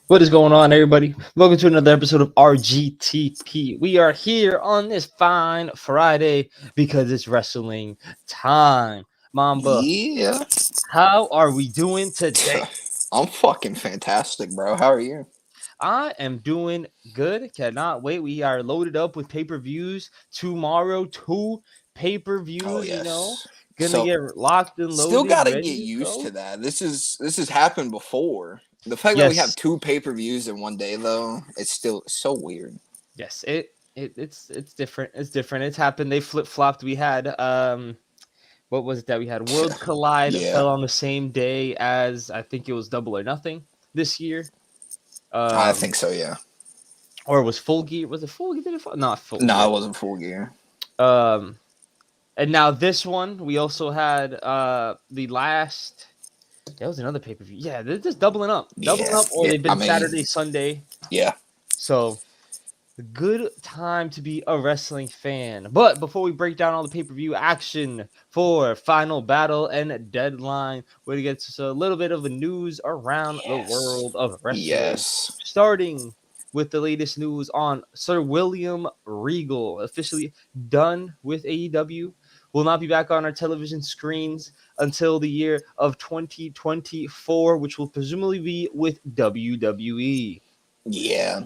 What is going on, everybody? Welcome to another episode of RGTP. We are here on this fine Friday because it's wrestling time. Mamba, Yeah. how are we doing today? I'm fucking fantastic, bro. How are you? I am doing good. Cannot wait. We are loaded up with pay-per-views tomorrow. Two Oh pay-per-views, yes. gonna So get locked and still loaded, gotta ready get to used go. to that. This has happened before. The fact that we have Yes, two pay-per-views in one day though, it's still so weird. yes. It's different. It's different. It's happened. They flip-flopped. We had what was it that we had? Worlds Collide Yeah. fell on the same day as I think it was Double or Nothing this year. I Um, think so, yeah. or was Full Gear? Was it Full Gear? Did it fall? Not Full No, Gear. it wasn't Full Gear. Um, and now this one, we also had the last. That was another pay per view. Yeah, they're just doubling Yeah. up, or Yeah. they've I been mean, Saturday, Sunday. yeah. So good time to be a wrestling fan. But before we break down all the pay-per-view action for Final Battle and Deadline, we're going to get to a little bit of the news around the Yes. world of wrestling. Yes. Starting with the latest news on Sir William Regal, officially done with AEW. Will not be back on our television screens until the year of 2024, which will presumably be with WWE. Yeah.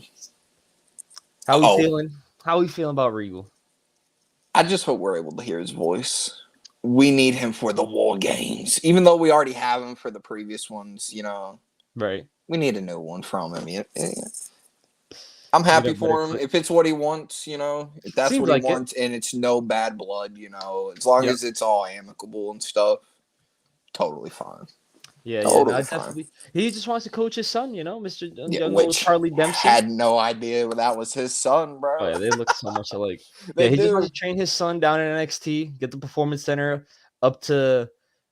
How we Oh, feeling? How we feeling about Regal? I just hope we're able to hear his voice. We need him for the war games. Even though we already have him for the previous ones, Right. we need a new one from him. I'm Need a happy better for him. clip. If it's what he wants, if that's Seems what he like it. wants and it's no bad blood, as long Yep. as it's all amicable and stuff, totally fine. Yeah. No, Totally fine. definitely. He just wants to coach his son, Mr. Yeah, Young old which Charlie Dempsey. had no idea that was his son, Oh bro. yeah, they look so much alike. They Yeah, he just wants do. to train his son down in NXT, get the performance center up to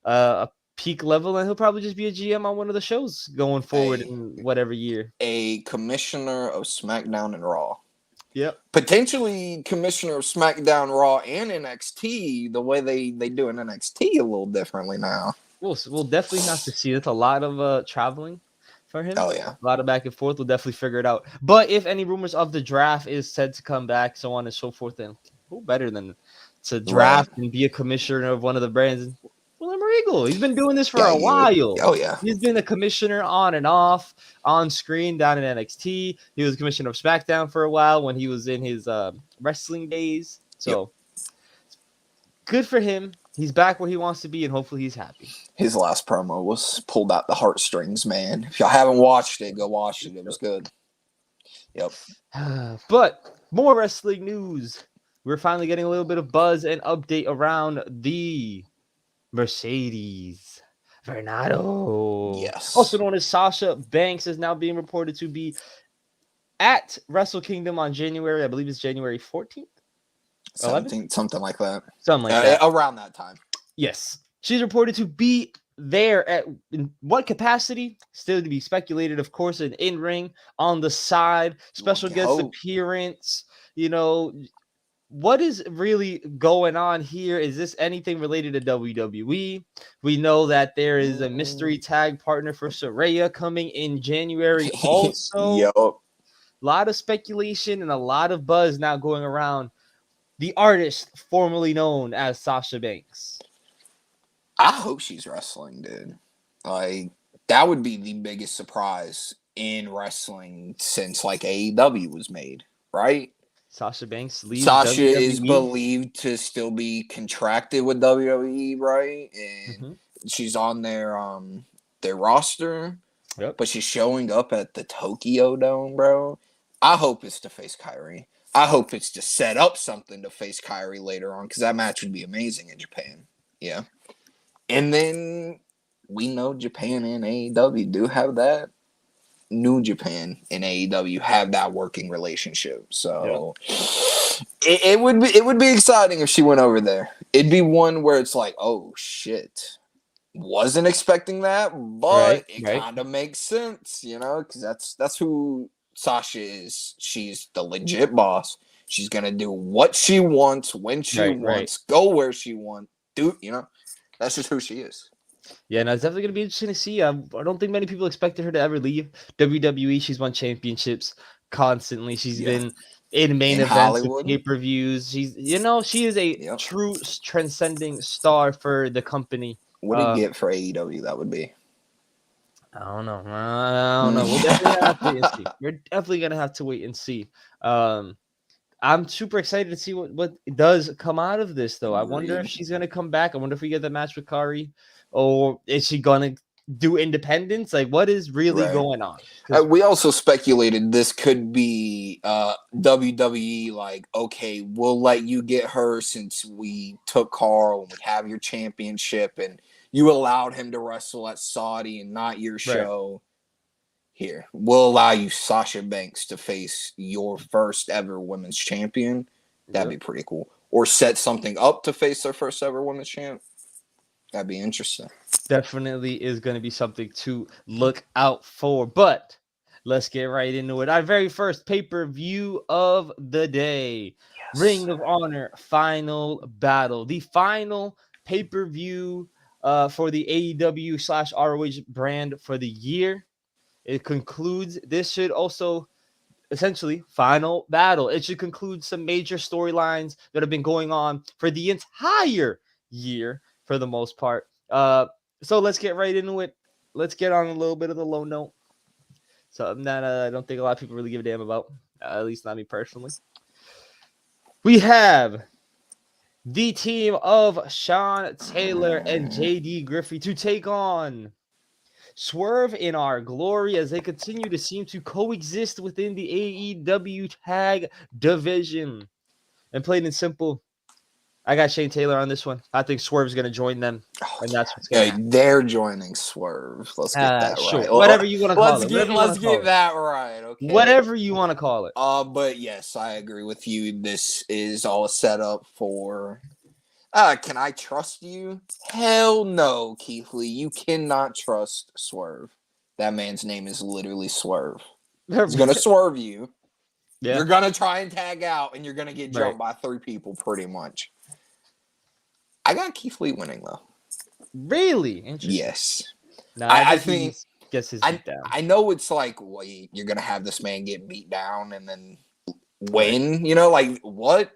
a peak level, and he'll probably just be a GM on one of the shows going forward A in whatever year. a commissioner of SmackDown and Raw. Yep. Potentially commissioner of SmackDown, Raw, and NXT. The way they do in NXT a little differently now. We'll definitely have to see. It's a lot of traveling for him. Oh yeah, A lot of back and forth. We'll definitely figure it out. But if any rumors of the draft is said to come back, so on and so forth, then who better than to right. draft and be a commissioner of one of the brands? William Regal. He's been doing this for Yeah, a you. while. Oh yeah. He's been a commissioner on and off, on screen down in NXT. He was commissioner of SmackDown for a while when he was in his wrestling days. Yep. So good for him. He's back where he wants to be, and hopefully he's happy. His last promo was pulled out the heartstrings, man. If y'all haven't watched it, go watch it. It was good. Yep. But more wrestling news. We're finally getting a little bit of buzz and update around the Mercedes Vernado. Yes. Also known as Sasha Banks is now being reported to be at Wrestle Kingdom on January, I believe it's January 14th. 17, something like that. Something like that. Around that time. Yes. She's reported to be there in what capacity? Still to be speculated, of course, an in-ring, on the side, special guest appearance. What is really going on here? Is this anything related to WWE? We know that there is a mystery tag partner for Saraya coming in January also. Yep. A lot of speculation and a lot of buzz now going around the artist formerly known as Sasha Banks. I hope she's wrestling, dude. Like, that would be the biggest surprise in wrestling since, like, AEW was made, right? Sasha Banks leaves Sasha WWE. is believed to still be contracted with WWE, right? And she's on their roster. Yep. But she's showing up at the Tokyo Dome, bro. I hope it's to face Kyrie. I hope it's to set up something to face Kyrie later on, because that match would be amazing in Japan. Yeah. And then we know Japan and AEW do have that. New Japan and AEW have that working relationship. So it would be exciting if she went over there. It'd be one where it's like, oh shit. Wasn't expecting that, but it kind of makes sense, because that's who Sasha is. She's the legit boss. She's gonna do what she wants, when she wants, go where she wants, do, that's just who she is. Yeah, no, it's definitely going to be interesting to see. I don't think many people expected her to ever leave WWE. She's won championships constantly. She's been in main in events of Hollywood. pay-per-views. She is a true transcending star for the company. What do you get for AEW? That would be. I don't know. We're definitely gonna have to wait and see. We're definitely gonna have to wait and see. I'm super excited to see what does come out of this, though. I wonder if she's gonna come back. I wonder if we get the match with Kari, or is she gonna do independence? Like, what is really going on? We also speculated this could be WWE. Like, okay, we'll let you get her since we took Carl and we have your championship, and you allowed him to wrestle at Saudi and not your show. Here, we'll allow you Sasha Banks to face your first ever women's champion. That'd be pretty cool. Or set something up to face their first ever women's champ. That'd be interesting. Definitely is going to be something to look out for. But let's get right into it. Our very first pay-per-view of the day. Yes. Ring of Honor Final Battle. The final pay-per-view for the AEW/ROH brand for the year. It concludes. This should also essentially final battle. It should conclude some major storylines that have been going on for the entire year for the most part. So let's get right into it. Let's get on a little bit of the low note. Something that I don't think a lot of people really give a damn about. At least not me personally. We have the team of Sean Taylor and JD Griffey to take on Swerve in Our Glory as they continue to seem to coexist within the AEW tag division. And plain and simple, I got Shane Taylor on this one. I think Swerve's going to join them, and that's what's going to happen. They're joining Swerve. Let's get that right. Whatever you want to call it. Let's get that right. Okay. Whatever you want to call it. But yes, I agree with you. This is all set up for. Can I trust you? Hell no, Keith Lee. You cannot trust Swerve. That man's name is literally Swerve. He's gonna swerve you. Yeah. You're gonna try and tag out, and you're gonna get jumped by 3 people, pretty much. I got Keith Lee winning though. Really? Interesting. Yes. No, I think gets his beat down. I know it's like, wait, you're gonna have this man get beat down and then win. You know, like what?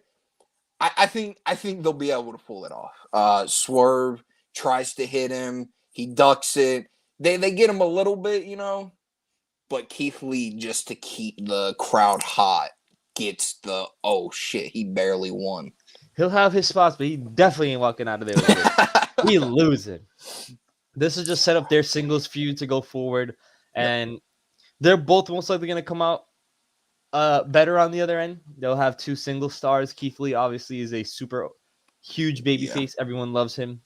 I think they'll be able to pull it off. Swerve tries to hit him. He ducks it. They get him a little bit, you know. But Keith Lee, just to keep the crowd hot, gets the, oh, shit, he barely won. He'll have his spots, but he definitely ain't walking out of there with it. He losing. This is just set up their singles feud to go forward. And they're both most likely going to come out better on the other end. They'll have 2 single stars. Keith Lee obviously is a super huge babyface. Everyone loves him.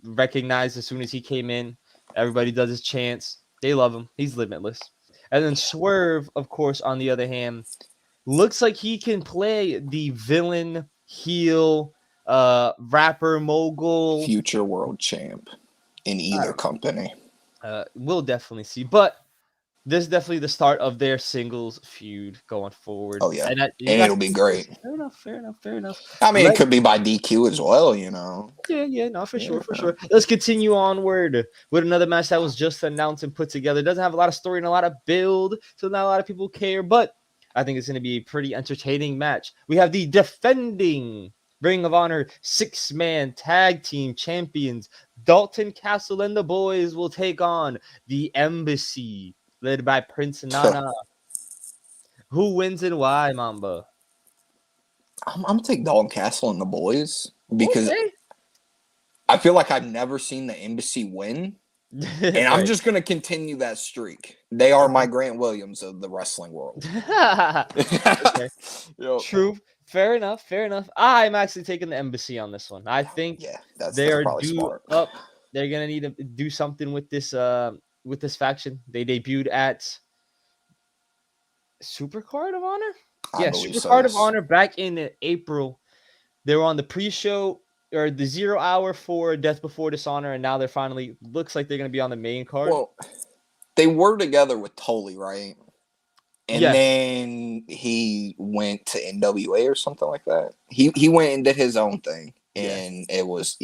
Recognized as soon as he came in. Everybody does his chants. They love him. He's limitless. And then Swerve, of course, on the other hand, looks like he can play the villain, heel, rapper, mogul. Future world champ in either company. We'll definitely see. But this is definitely the start of their singles feud going forward. Oh, yeah. And it'll be great. Fair enough. I mean, it could be by DQ as well, you know. Yeah, no, for sure. Let's continue onward with another match that was just announced and put together. It doesn't have a lot of story and a lot of build, so not a lot of people care, but I think it's going to be a pretty entertaining match. We have the defending Ring of Honor 6-man tag team champions. Dalton Castle and the boys will take on the Embassy, led by Prince Nana. Who wins and why, Mamba? I'm going to take Dalton Castle and the boys because I feel like I've never seen the Embassy win. And I'm just going to continue that streak. They are my Grant Williams of the wrestling world. True. Fair enough. I'm actually taking the Embassy on this one. I think they are due up. They're going to need to do something with this faction. They debuted at Supercard of Honor? Supercard of Honor back in April. They were on the pre-show or the 0 hour for Death Before Dishonor, and now they're finally looks like they're going to be on the main card. Well, they were together with Tully, right? And then he went to NWA or something like that. He went and did his own thing, and it was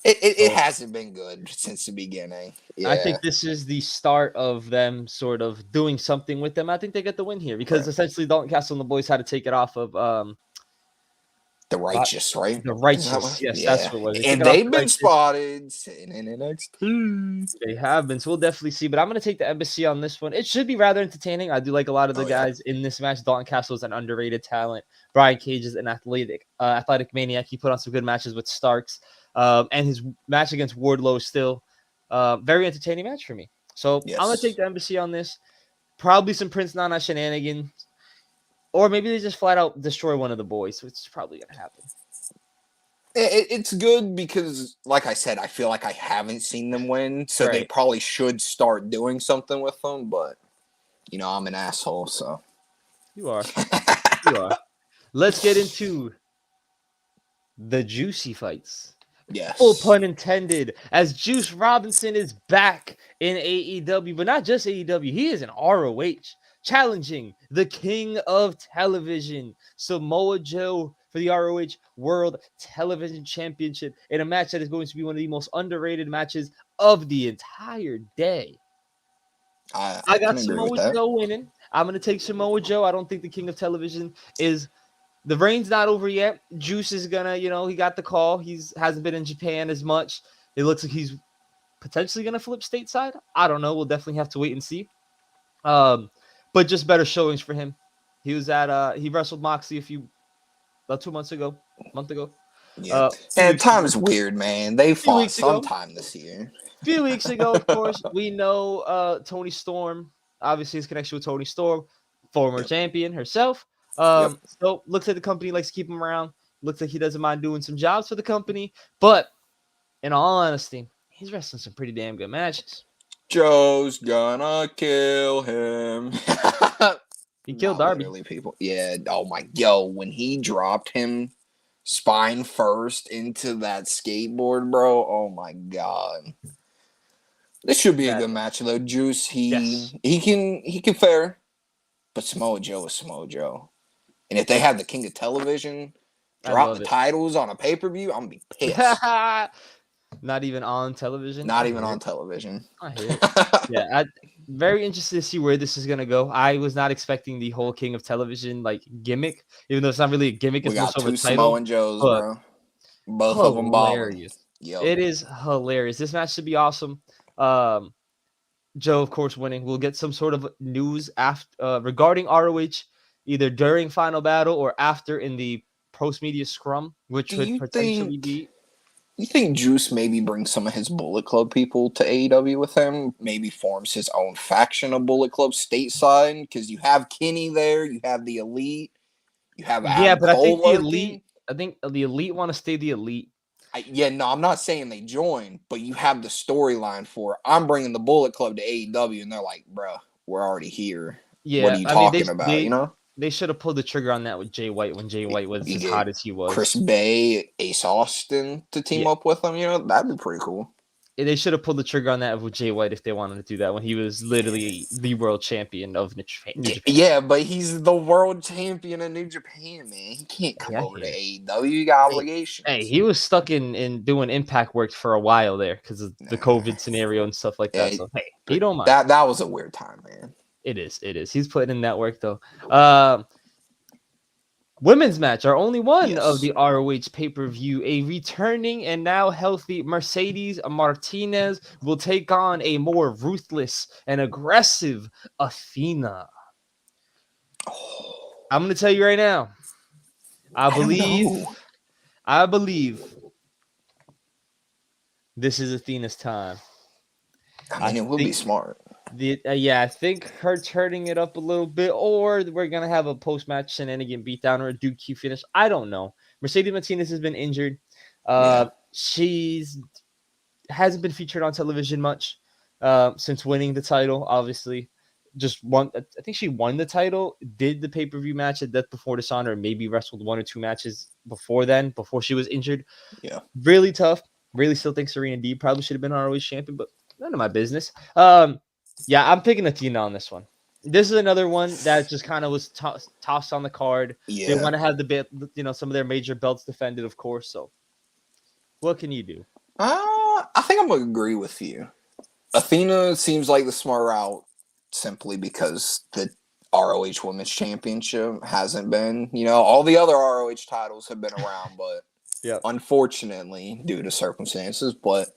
It So hasn't been good since the beginning. I Yeah. think this is the start of them sort of doing something with them. I think they get the win here because Right. essentially Dalton Castle and the boys had to take it off of The Righteous, right? the Is that Righteous. what? Yes, that's Yeah. what it was. They took And it off they've the been Righteous. spotted sitting in NXT. They have been, so we'll definitely see. But I'm going to take the Embassy on this one. It should be rather entertaining. I do like a lot of the Oh yeah. guys in this match. Dalton Castle is an underrated talent. Brian Cage is an athletic maniac. He put on some good matches with Starks, and his match against Wardlow is still very entertaining match for me. So I'm going to take Yes. the Embassy on this. Probably some Prince Nana shenanigans, or maybe they just flat out destroy one of the boys. So it's probably going to happen. It's good because, like I said, I feel like I haven't seen them win, so they Right. probably should start doing something with them. But I'm an asshole, so You are. You are. Let's get into the juicy fights. Full yes. pun intended, as Juice Robinson is back in AEW, but not just AEW, he is in ROH, challenging the king of television, Samoa Joe, for the ROH World Television Championship in a match that is going to be one of the most underrated matches of the entire day. I can got agree with Samoa that. Joe winning. I'm going to take Samoa Joe. I don't think the king of television is the reign's not over yet. Juice is gonna, he got the call. He's hasn't been in Japan as much. It looks like he's potentially gonna flip stateside. I don't know. We'll definitely have to wait and see. But just better showings for him. He was at he wrestled Moxie about 2 months ago, month ago, Yeah. few And weeks ago, time's weird, man. They few fought weeks ago, sometime this year. few weeks ago. Of course, we know Tony Storm. Obviously, his connection with Tony Storm, former Yep. champion herself. Yep. So looks like the company likes to keep him around. Looks like he doesn't mind doing some jobs for the company. But in all honesty, he's wrestling some pretty damn good matches. Joe's gonna kill him. He killed No, Darby. literally, people. Yeah. Oh my. Yo, when he dropped him spine first into that skateboard, bro. Oh my god. This should be a That good match though. Juice, yes, he can fare, but Samoa Joe is Samoa Joe. And if they have the King of Television I drop the love it. titles on a pay-per-view, I'm gonna be pissed. Not even on television. Not I even hear on it. television. I hear it. Yeah, very interested to see where this is gonna go. I was not expecting the whole King of Television gimmick, even though it's not really a gimmick. We It's more got so of a two title, Samoan Joes, but bro. Both of them balling. hilarious. Yep. It is hilarious. This match should be awesome. Joe, of course, winning. We'll get some sort of news after regarding ROH, either during Final Battle or after in the post media scrum, which Do could you potentially think be. you think Juice maybe brings some of his Bullet Club people to AEW with him? Maybe forms his own faction of Bullet Club stateside? Because you have Kenny there, you have the Elite, you have Yeah, Adam but I Cole think the lurking. elite. I think the elite want to stay the elite. No, I'm not saying they join, but you have the storyline for I'm bringing the Bullet Club to AEW, and they're like, "Bruh, we're already here. What are Yeah, you I mean talking about?" they should have pulled the trigger on that with Jay White when Jay White was You as get hot as he Chris was. Bay, Ace Austin to team Yeah, up with them. That'd be pretty cool. they should have pulled the trigger on that with Jay White if they wanted to do that when he was literally the world champion of New Japan. Yeah, but he's the world champion of New Japan, man. He can't come Yeah, over to here. AEW. You got Hey, hey, obligations. he was stuck in doing impact work for a while there because of the Nah. COVID scenario and stuff like that. Yeah, So hey, he but don't mind. that was a weird time, man. It is. It is. He's putting in that work though. Women's match, our only one of Yes. the ROH pay-per-view, a returning and now healthy Mercedes Martinez will take on a more ruthless and aggressive Athena. I'm going to tell you right now. I don't believe this is Athena's time. I mean, it would be smart. I think her turning it up a little bit, or we're gonna have a post-match shenanigan beatdown or a Duke Q finish. I don't know. Mercedes Martinez has been injured. Yeah. She's hasn't been featured on television much since winning the title. Obviously, just won. I think she won the title, did the pay-per-view match at Death Before Dishonor, maybe wrestled 1 or 2 matches before then, before she was injured. Yeah. Really tough. Really still think Serena Deeb probably should have been ROH champion, but none of my business. Yeah, I'm picking Athena on this one. This is another one that just kind of was tossed on the card. Yeah. They want to have the bit, some of their major belts defended, of course. So, what can you do? I think I'm gonna agree with you. Athena seems like the smart route simply because the ROH Women's Championship hasn't been. All the other ROH titles have been around, but Yep. unfortunately, due to circumstances. But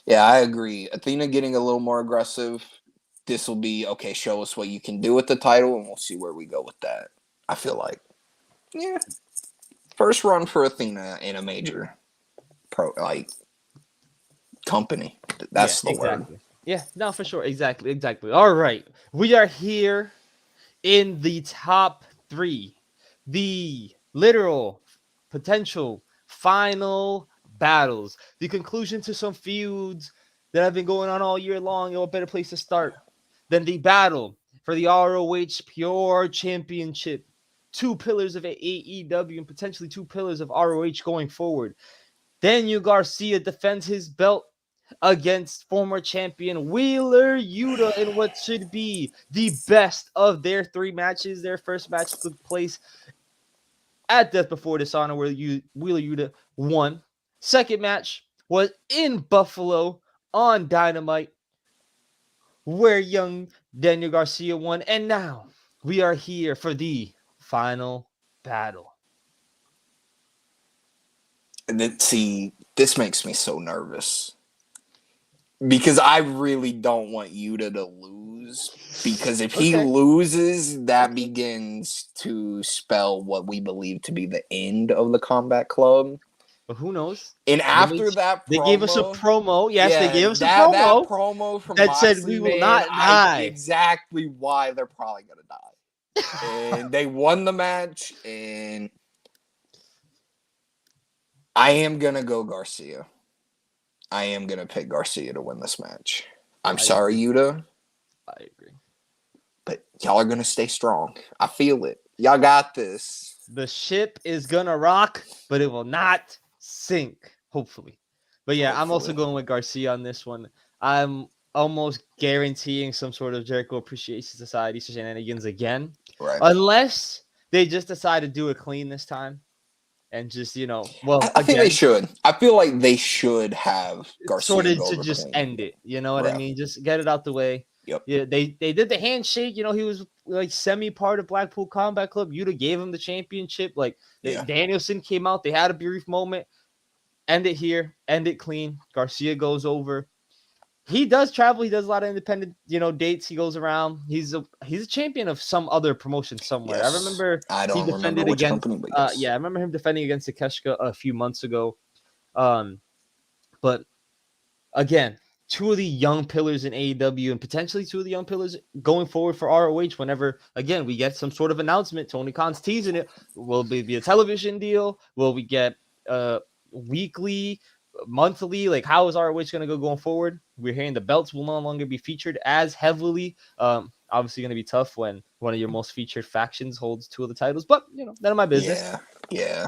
yeah, I agree. Athena getting a little more aggressive. This will be okay. Show us what you can do with the title, and we'll see where we go with that. I feel like, yeah, first run for Athena in a major company. That's the word. Yeah, no, for sure. Exactly. All right. We are here in the top 3. The literal potential final battles. The conclusion to some feuds that have been going on all year long. What better place to start than the battle for the ROH Pure Championship? 2 pillars of AEW and potentially 2 pillars of ROH going forward. Daniel Garcia defends his belt against former champion Wheeler Yuta in what should be the best of their 3 matches. Their first match took place at Death Before Dishonor, where Wheeler Yuta won. Second match was in Buffalo on Dynamite, where young Daniel Garcia won. And now we are here for the final battle. And then, see, this makes me so nervous. Because I really don't want Yuta to lose. Because if he loses, that begins to spell what we believe to be the end of the Combat Club. But who knows? And after that promo, they gave us a promo. Yes, yeah, they gave us that a promo. That promo from that said Moxley, we will man, not die. Exactly why they're probably going to die. And they won the match, and I am going to go Garcia. I am going to pick Garcia to win this match. I'm sorry, Yuta. I agree. But y'all are going to stay strong. I feel it. Y'all got this. The ship is going to rock, but it will not sink, hopefully. But yeah, I'm also going with Garcia on this one. I'm almost guaranteeing some sort of Jericho Appreciation Society shenanigans again. Right. Unless they just decide to do it clean this time. And just, I think they should. I feel like they should have Garcia sort of to just end it. You know what I mean? Just get it out the way. Yep. Yeah, they did the handshake. He was like semi part of Blackpool Combat Club. Yuta gave him the championship. Like Danielson came out. They had a brief moment. End it here. End it clean. Garcia goes over. He does travel. He does a lot of independent, dates. He goes around. He's a champion of some other promotion somewhere. Yes. I remember I don't remember which company, but yes. I remember him defending against Takeshita a few months ago. But again, 2 of the young pillars in AEW and potentially 2 of the young pillars going forward for ROH whenever, again, we get some sort of announcement. Tony Khan's teasing it. Will it be a television deal? Will we get weekly, monthly? Like, how is ROH going to go going forward? We're hearing the belts will no longer be featured as heavily. Obviously going to be tough when one of your most featured factions holds 2 of the titles, but none of my business. Yeah.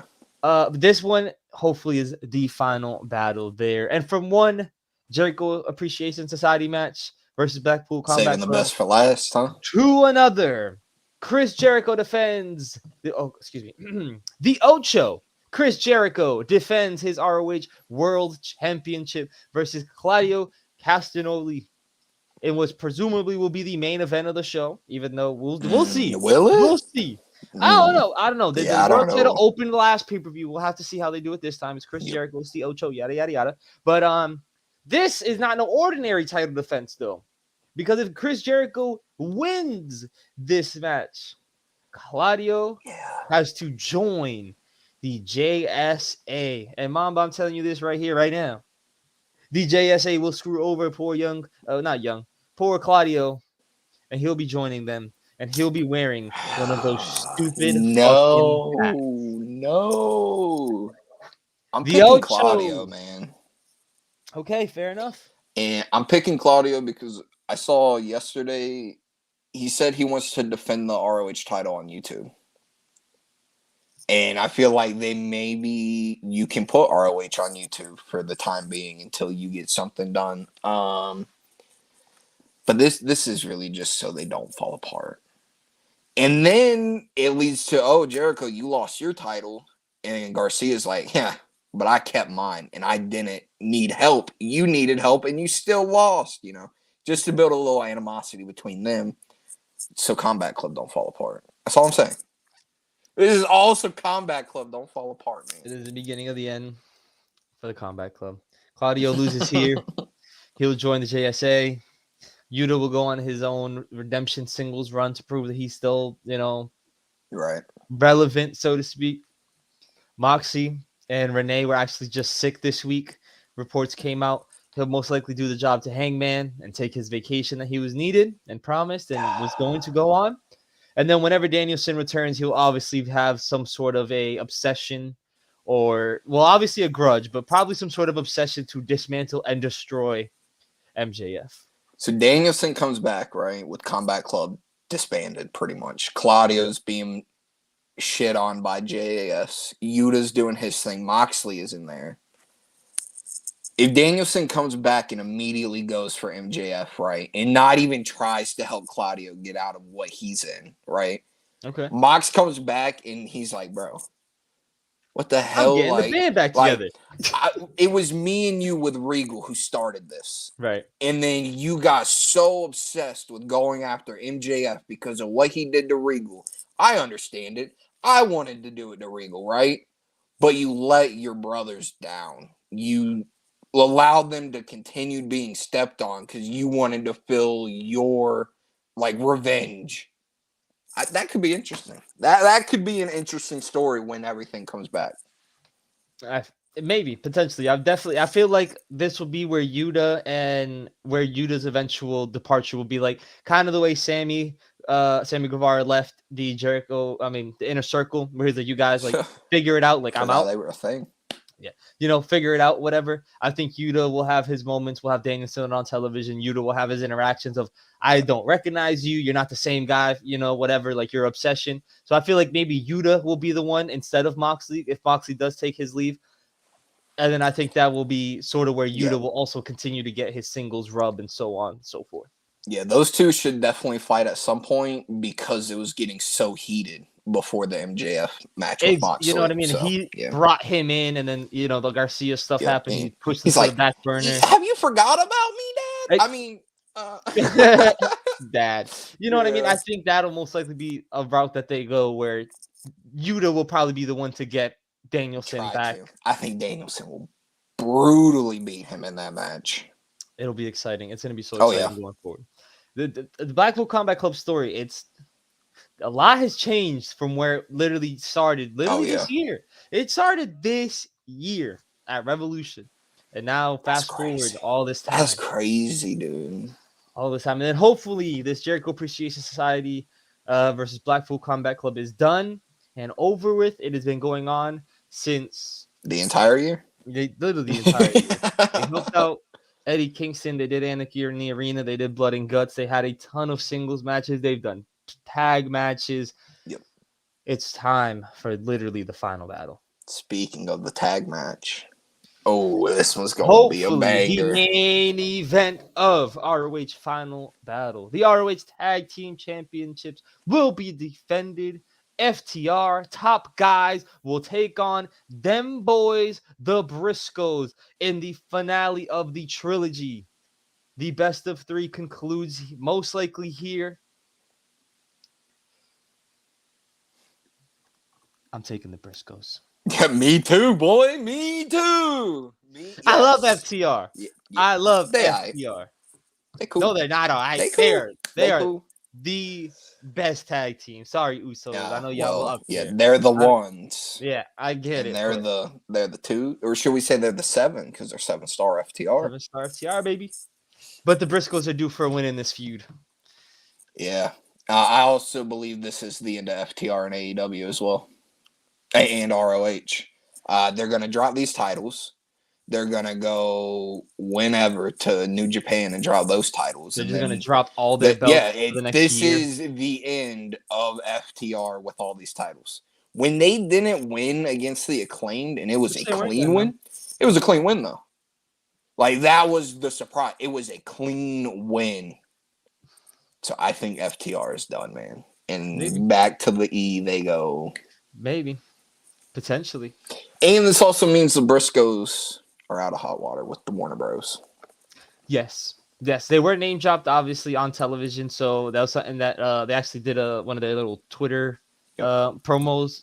This one hopefully is the final battle there. And from one Jericho Appreciation Society match versus Blackpool Combat Saving the best for last, huh? To another, Chris Jericho defends the Ocho. Chris Jericho defends his ROH World Championship versus Claudio Castagnoli in what presumably will be the main event of the show, even though we'll see. Will it? We'll see. I don't know. The world title opened the last pay-per-view. We'll have to see how they do it this time. It's Chris Jericho, it's the Ocho, yada, yada, yada. But this is not an ordinary title defense, though. Because if Chris Jericho wins this match, Claudio has to join the JSA. And Mamba, I'm telling you this right here, right now. The JSA will screw over poor Claudio, and he'll be joining them, and he'll be wearing one of those stupid fucking hats. No. I'm picking Claudio, man. Okay, fair enough. And I'm picking Claudio because I saw yesterday he said he wants to defend the ROH title on YouTube. And I feel like you can put ROH on YouTube for the time being until you get something done. But this is really just so they don't fall apart. And then it leads to, Jericho, you lost your title. And Garcia's like, yeah, but I kept mine, and I didn't need help. You needed help, and you still lost, just to build a little animosity between them so Combat Club don't fall apart. That's all I'm saying. This is also Combat Club don't fall apart, man. It is the beginning of the end for the Combat Club. Claudio loses here. He'll join the JSA. Yuta will go on his own redemption singles run to prove that he's still, right, relevant, so to speak. Moxie and Renee were actually just sick this week. Reports came out. He'll most likely do the job to Hangman and take his vacation that he was needed and promised and was going to go on. And then whenever Danielson returns, he'll obviously have some sort of a obsession or, well, obviously a grudge, but probably some sort of obsession to dismantle and destroy MJF. So Danielson comes back, right, with Combat Club disbanded pretty much. Claudio's being shit on by JAS. Yuta's doing his thing. Moxley is in there. If Danielson comes back and immediately goes for MJF, right, and not even tries to help Claudio get out of what he's in, right? Okay. Mox comes back and he's like, bro, what the hell? I'm getting the band back together. It was me and you with Regal who started this. Right. And then you got so obsessed with going after MJF because of what he did to Regal. I understand it. I wanted to do it to Regal, right? But you let your brothers down. You allowed them to continue being stepped on because you wanted to feel your revenge. That could be interesting. That could be an interesting story when everything comes back. Maybe potentially. I feel like this will be where Yuta's eventual departure will be like kind of the way Sammy Guevara left the the Inner Circle, where he's like, you guys figure it out. Like, I'm out. They were a thing. Yeah. Figure it out, whatever. I think Yuta will have his moments. We'll have Danielson on television. Yuta will have his interactions of, I don't recognize you. You're not the same guy, whatever, like your obsession. So I feel like maybe Yuta will be the one instead of Moxley if Moxley does take his leave. And then I think that will be sort of where Yuta will also continue to get his singles rub and so on and so forth. Yeah, those two should definitely fight at some point because it was getting so heated before the MJF match with Moxley. You know what I mean? So, he brought him in, and then, the Garcia stuff happened. He pushed him to the back burner. Have you forgot about me, Dad? I mean... Dad. You know what I mean? I think that'll most likely be a route that they go where Yuta will probably be the one to get Danielson back. I think Danielson will brutally beat him in that match. It'll be exciting. It's going to be so exciting going forward. The Blackpool Combat Club story, a lot has changed from where it literally started this year. It started this year at Revolution. And now fast forward all this time. That's crazy, dude. All this time. And then hopefully this Jericho Appreciation Society versus Blackpool Combat Club is done and over with. It has been going on since... The entire year? Literally the entire year. They helped out Eddie Kingston. They did Anarchy in the Arena. They did Blood and Guts. They had a ton of singles matches. They've done tag matches. Yep. It's time for literally the final battle. Speaking of the tag match, this one's going to be a banger. The main event of ROH Final Battle. The ROH Tag Team Championships will be defended. FTR, top guys, will take on them boys, the Briscoes, in the finale of the trilogy. The best of three concludes most likely here. I'm taking the Briscoes. Yeah, me too, boy. Me too. Yes. I love FTR. Yeah. I love FTR. They cool. No, they're not all right. They are cool. The best tag team. Sorry, Usos. I know y'all will up there. They're the ones. Yeah, I get it. They're the two, or should we say they're the 7 because they're 7-star FTR. 7-star FTR, baby. But the Briscoes are due for a win in this feud. Yeah, I also believe this is the end of FTR and AEW as well, and ROH. They're gonna drop these titles. They're gonna go whenever to New Japan and drop those titles. They're just gonna drop all their belts. For the next this year. is the end of FTR with all these titles. When they didn't win against the Acclaimed, and it was a clean win. It was a clean win though. Like that was the surprise. It was a clean win. So I think FTR is done, man. And back to the E they go. Maybe. Potentially. And this also means the Briscoes are out of hot water with the Warner Bros. Yes. Yes, they were name dropped obviously on television, so that was something that they actually did one of their little Twitter promos.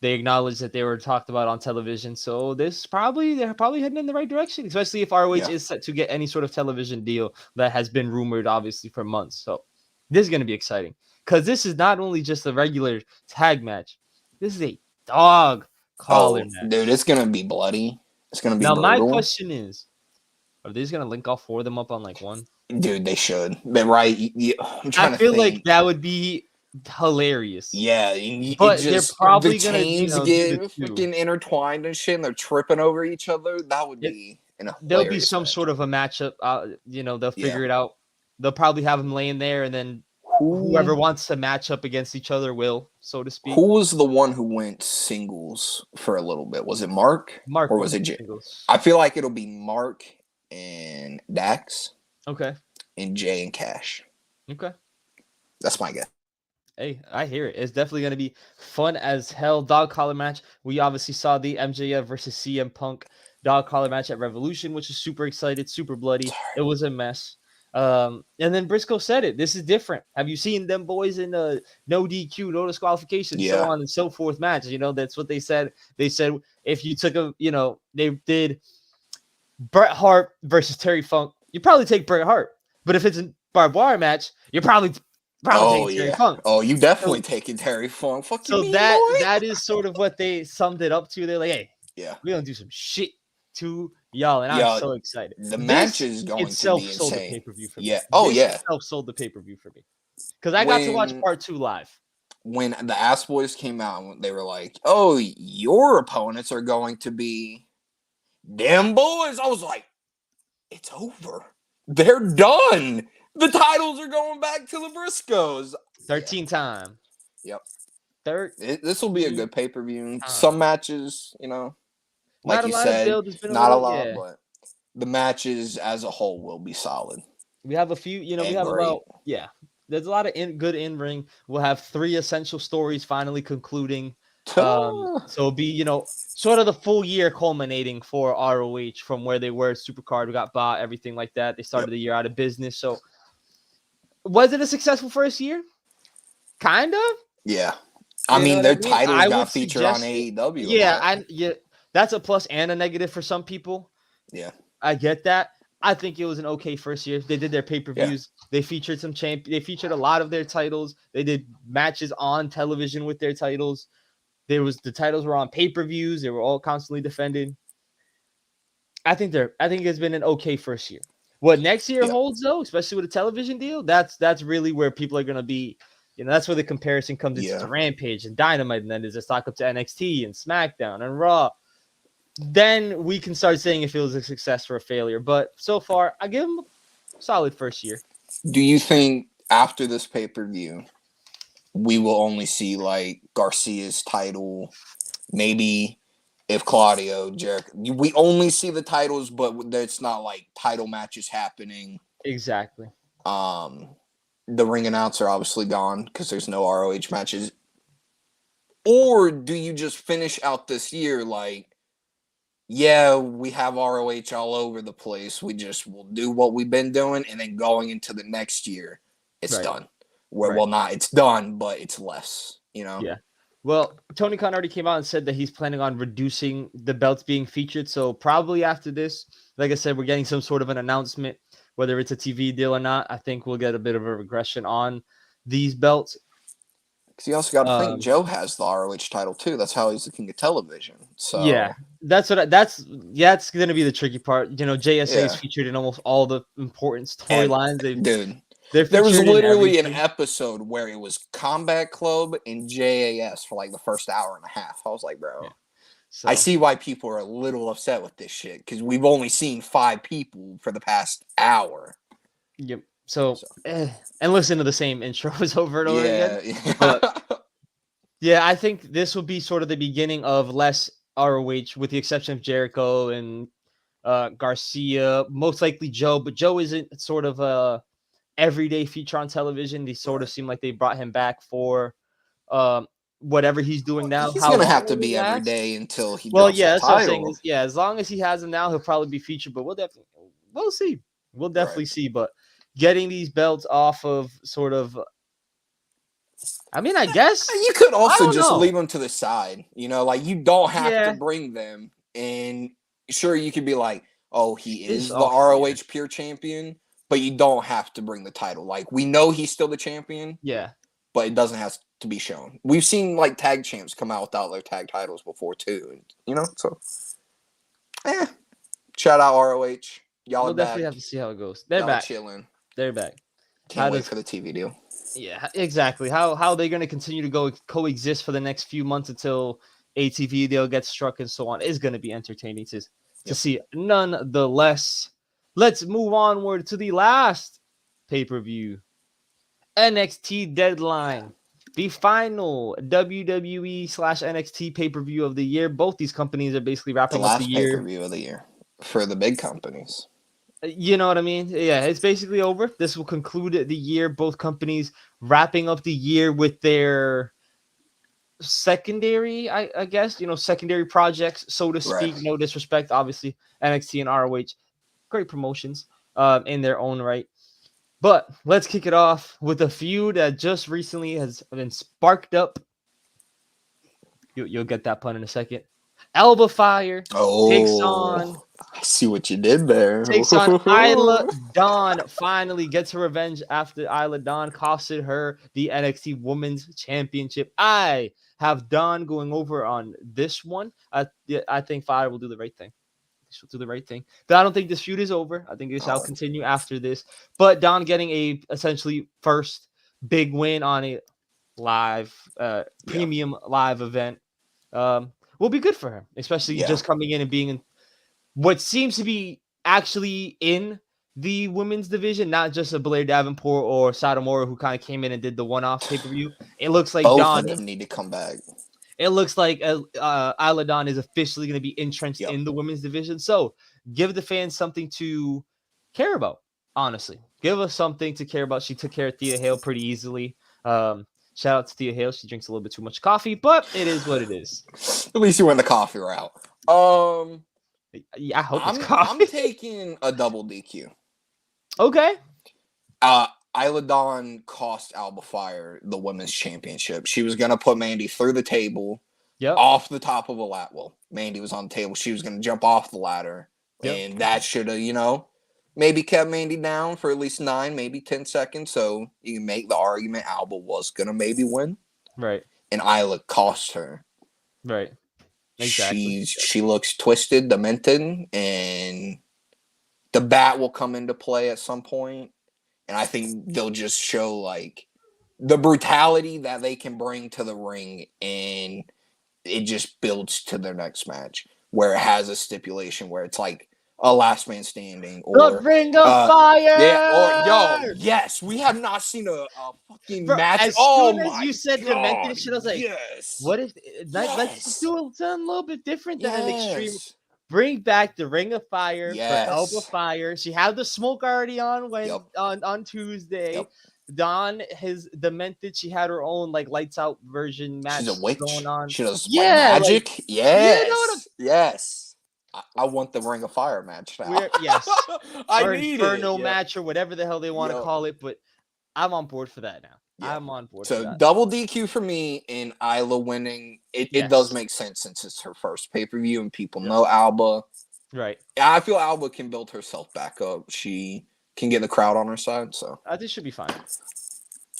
They acknowledged that they were talked about on television, so they're probably heading in the right direction, especially if ROH is set to get any sort of television deal that has been rumored obviously for months. So this is going to be exciting because this is not only just a regular tag match, this is a dog collar match. Dude, it's gonna be bloody. It's gonna be Now brutal. my question is, are they just gonna link all four of them up on like one? Dude, they should. But right, I'm trying I to feel think. like that would be hilarious. Yeah, But they're probably the gonna, chains do get the two. freaking intertwined and shit, and they're tripping over each other. That would be There'll be some sort of a matchup. They'll figure it out. They'll probably have them laying there, and then whoever wants to match up against each other will, so to speak. Who was the one who went singles for a little bit? Was it Mark? Mark, or was it singles? I feel like it'll be Mark and Dax. Okay. And Jay and Cash. Okay. That's my guess. Hey, I hear it. It's definitely going to be fun as hell. Dog collar match. We obviously saw the MJF versus CM Punk dog collar match at Revolution, which is super excited, super bloody. It was a mess. And then Briscoe said it. This is different. Have you seen them boys in no DQ, no disqualification, so on and so forth match? That's what they said. They said if you took they did Bret Hart versus Terry Funk, you probably take Bret Hart. But if it's a barbed wire match, you're probably taking Terry Funk. Oh, you definitely taking Terry Funk. Fuck so you, that is sort of what they summed it up to. They're like, hey, we're gonna do some shit to y'all, and I'm so excited. The match is going to be insane. Sold the pay-per-view for me. Yeah. Oh, yeah. Itself sold the pay-per-view for me because I got to watch part 2 live. When the Ass Boys came out, they were like, "Oh, your opponents are going to be them boys." I was like, "It's over. They're done. The titles are going back to the Briscoes." 13 time. Yep. This will be a good pay-per-view. Some matches, like you said, not a lot, but the matches as a whole will be solid. We have a few, we have about, there's a lot of good in-ring. We'll have 3 essential stories finally concluding. So it'll be, sort of the full year culminating for ROH from where they were. Supercard got bought, everything like that. They started the year out of business. So was it a successful first year? Kind of. Yeah. I mean, their titles got featured on AEW. Yeah, that's a plus and a negative for some people. Yeah. I get that. I think it was an okay first year. They did their pay-per-views. Yeah. They featured they featured a lot of their titles. They did matches on television with their titles. The titles were on pay-per-views. They were all constantly defended. I think it's been an okay first year. What next year holds though, especially with a television deal, that's really where people are gonna be. That's where the comparison comes into Rampage and Dynamite, and then there's a stock up to NXT and SmackDown and Raw. Then we can start saying if it was a success or a failure. But so far, I give them a solid first year. Do you think after this pay-per-view, we will only see like Garcia's title? Maybe if Claudio, Jericho, we only see the titles, but it's not like title matches happening. Exactly. The ring announcer obviously gone because there's no ROH matches. Or do you just finish out this year like, yeah, we have ROH all over the place. Will do what we've been doing, and then going into the next year, it's done. Well, not it's done, but it's less, Yeah. Well, Tony Khan already came out and said that he's planning on reducing the belts being featured. So probably after this, like I said, we're getting some sort of an announcement, whether it's a TV deal or not. I think we'll get a bit of a regression on these belts. Because you also got to think Joe has the ROH title too. That's how he's the king of television. So yeah, that's going to be the tricky part. JSA is featured in almost all the important storylines. There was literally an episode where it was Combat Club and JAS for like the first hour and a half. I was like, bro, I see why people are a little upset with this shit because we've only seen 5 people for the past hour. Yep. And listen to the same intros over and over again. But, I think this will be sort of the beginning of less ROH, with the exception of Jericho and Garcia, most likely Joe. But Joe isn't sort of a everyday feature on television. They sort of seem like they brought him back for whatever he's doing now. He's How gonna long have to will it be every last? day until he Well, drops yeah, the that's what I'm saying. title. Is, yeah, as long as he has him now, he'll probably be featured. But we'll see. We'll definitely see. But getting these belts off of sort of, I mean, I guess You could I also don't just know. leave them to the side. Like you don't have to Yeah, bring them. And sure, you could be like, oh, he it's is the off. Yeah, ROH pure champion, but you don't have to bring the title. Like we know he's still the champion, yeah. but it doesn't have to be shown. We've seen like tag champs come out without their tag titles before too. So shout out ROH. Y'all We'll are back. definitely have to see how it goes. They're Y'all are back. chilling. They're back. Can't How wait does for the TV deal. Yeah, exactly. How they're going to continue to go coexist for the next few months until ATV deal gets struck and so on is going to be entertaining to see. Nonetheless, let's move onward to the last pay-per-view. NXT Deadline. The final WWE/NXT pay-per-view of the year. Both these companies are basically The wrapping up the last pay per year. view of the year for the big companies. You know what I mean? Yeah, it's basically over. This will conclude the year. Both companies wrapping up the year with their secondary, I guess, secondary projects, so to speak. Right. No disrespect, obviously. NXT and ROH, great promotions in their own right. But let's kick it off with a feud that just recently has been sparked up. You'll get that pun in a second. Alba Fire takes on I see what you did there. Isla Dawn. Finally gets her revenge after Isla Dawn costed her the NXT Women's Championship. I have Dawn going over on this one. I think Fire will do the right thing. She'll do the right thing. But I don't think this feud is over. I think this shall continue after this. But Dawn getting a essentially first big win on a live, premium live event will be good for her, especially just coming in and being in what seems to be actually in the women's division, not just a Blair Davenport or Satomura who kind of came in and did the one-off pay-per-view. It looks like Both Dawn. of them need to come back. It looks like Isla Dawn is officially going to be entrenched in the women's division. So give the fans something to care about, honestly. Give us something to care about. She took care of Thea Hale pretty easily. Shout out to Thea Hale. She drinks a little bit too much coffee, but it is what it is. At least you went the coffee route. Yeah, I hope it's coffee. I'm taking a double DQ. Okay. Isla Dawn cost Alba Fire the women's championship. She was going to put Mandy through the table, off the top of a ladder. Well, Mandy was on the table. She was going to jump off the ladder. And that should have, maybe kept Mandy down for at least 9, maybe 10 seconds. So you can make the argument Alba was going to maybe win. Right. And Isla cost her. Right. Exactly. She looks twisted, demented, and the bat will come into play at some point. And I think they'll just show like the brutality that they can bring to the ring, and it just builds to their next match where it has a stipulation where it's like a last man standing or the Ring of Fire. Yes, we have not seen a fucking match. As soon as you said demented shit, I was like, yes. What if let's do something a little bit different than an extreme? Bring back the Ring of Fire for Alba Fire. She had the smoke already on on Tuesday. Dawn has demented. She had her own like lights out version match. She's a witch going on. She does magic. Like, yes. Yes. I want the Ring of Fire match now. Yes. I need Inferno match or whatever the hell they want to call it, but I'm on board for that now. I'm on board for that. So double DQ for me and Isla winning. It does make sense since it's her first pay-per-view and people know Alba. Right. I feel Alba can build herself back up. She can get the crowd on her side. So I think she'll be fine.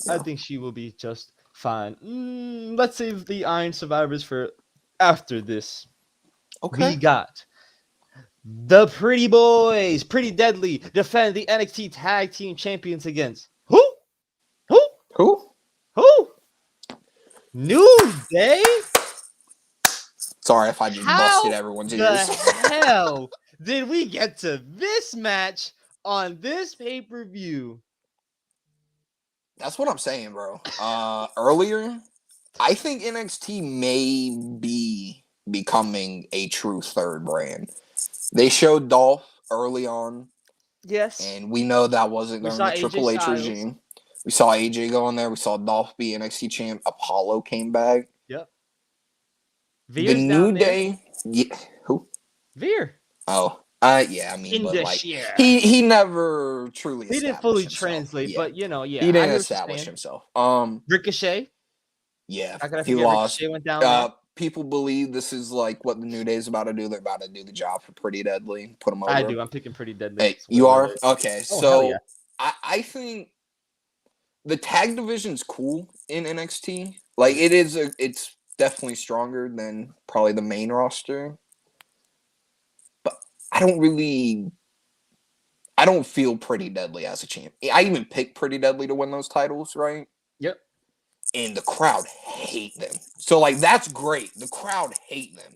I think she will be just fine. Let's save the Iron Survivors for after this. Okay. We got the Pretty Boys, Pretty Deadly, defend the NXT Tag Team Champions against who? New Day? Sorry if I just busted everyone's ears. How the hell did we get to this match on this pay-per-view? That's what I'm saying, bro. Earlier, I think NXT may be becoming a true third brand. They showed Dolph early on. Yes. And we know that wasn't during the Triple H regime. We saw AJ go in there. We saw Dolph be NXT champ. Apollo came back. The Veer's New down there. Day. Yeah, who? Veer. Oh, yeah. I mean, In but the like share. he never truly He didn't established fully himself. translate, Yeah, but yeah, he I didn't hear what you're establish saying. himself. Ricochet. Yeah, How could I he forget lost. Ricochet went down there? People believe this is like what the New Day is about to do. They're about to do the job for Pretty Deadly, put him I over. do. I'm picking Pretty Deadly. Hey, It's you whoever it are is. okay. Oh hell yeah. So I think the tag division's cool in NXT. Like it's definitely stronger than probably the main roster. But I don't feel Pretty Deadly as a champ. I even picked Pretty Deadly to win those titles, right? Yep. And the crowd hate them. So like that's great. The crowd hate them.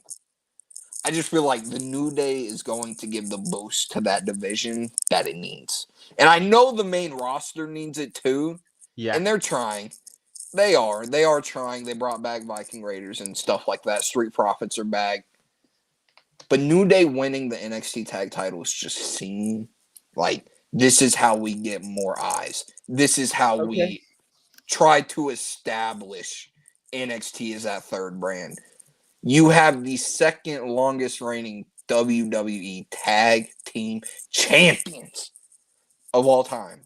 I just feel like the New Day is going to give the boost to that division that it needs. And I know the main roster needs it too. Yeah. And they're trying. They are trying. They brought back Viking Raiders and stuff like that. Street Profits are back. But New Day winning the NXT tag titles just seem like this is how we get more eyes. This is how we try to establish NXT as that third brand. You have the second longest reigning WWE tag team champions of all time